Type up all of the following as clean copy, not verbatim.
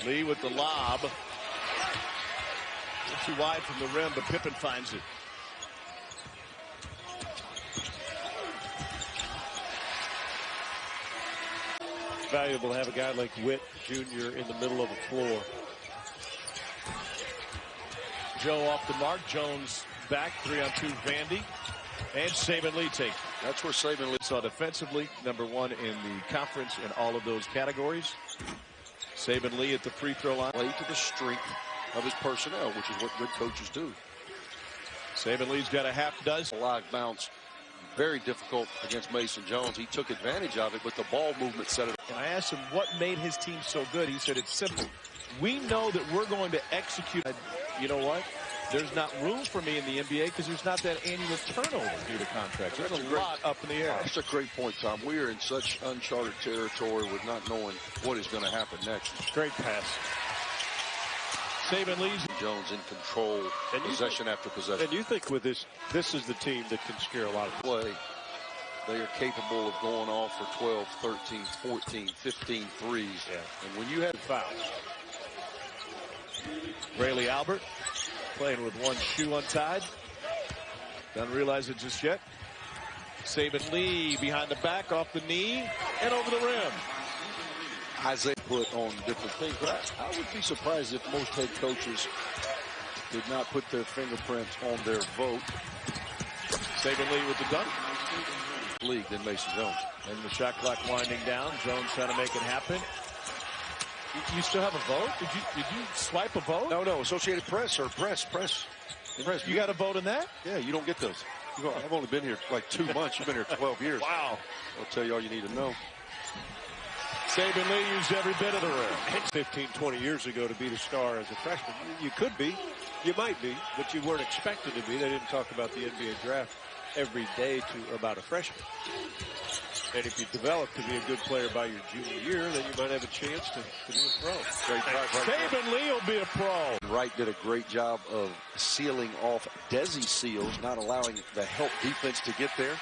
Lee with the lob. Too wide from the rim, but Pippen finds it. Valuable to have a guy like Witt Jr. in the middle of the floor. Joe off the mark. Jones back. 3-on-2 Vandy. And Saben Lee takes. That's where Saben Lee saw defensively, #1 in the conference in all of those categories. Saben Lee at the free throw line. Play to the strength of his personnel, which is what good coaches do. Saben Lee's got a half dozen. A live bounce. Very difficult against Mason Jones. He took advantage of it, but the ball movement set it. And I asked him what made his team so good. He said it's simple. We know that we're going to execute. You know what? There's not room for me in the NBA because there's not that annual turnover due to contracts. There's a lot up in the air. That's a great point, Tom. We are in such uncharted territory with not knowing what is going to happen next. Great pass. Saben Lee's Jones in control, and possession after possession. And you think with this is the team that can scare a lot of play. They are capable of going off for 12, 13, 14, 15 threes. Yeah. And when you have fouls. Rayleigh Albert playing with one shoe untied. Doesn't realize it just yet. Saben Lee behind the back, off the knee, and over the rim. Isaiah put on different things, but I would be surprised if most head coaches did not put their fingerprints on their vote. Saben Lee with the dunk. League than Mason Jones. And the shot clock winding down. Jones trying to make it happen. You still have a vote? Did you swipe a vote? No. Associated Press or press. You got a vote in that? Yeah, you don't get those. I've only been here like 2 months. You've been here 12 years. Wow. I'll tell you all you need to know. Saben Lee used every bit of the rim. 15, 20 years ago to be the star as a freshman. You could be. You might be, but you weren't expected to be. They didn't talk about the NBA draft every day about a freshman. And if you develop to be a good player by your junior year, then you might have a chance to be a pro. Saben Lee will be a pro. Wright did a great job of sealing off Desi seals, not allowing the help defense to get there.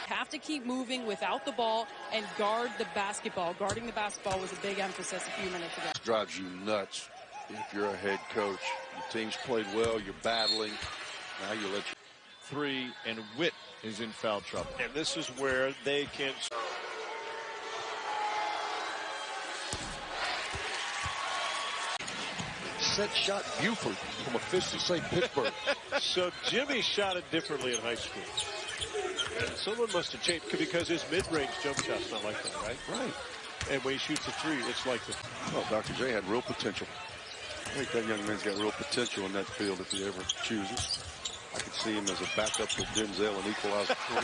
Have to keep moving without the ball and guard the basketball. Guarding the basketball was a big emphasis a few minutes ago. It drives you nuts if you're a head coach. Your team's played well, you're battling. Now you let you. 3, and Witt is in foul trouble. And this is where they can. Set shot Buford from a fist to St. Pittsburgh. So Jimmy shot it differently in high school. And someone must have changed because his mid-range jump shot's not like that, right? Right. And when he shoots a 3, it's like this. Well, Dr. J had real potential. I think that young man's got real potential in that field if he ever chooses. I could see him as a backup to Denzel and equalizer 3.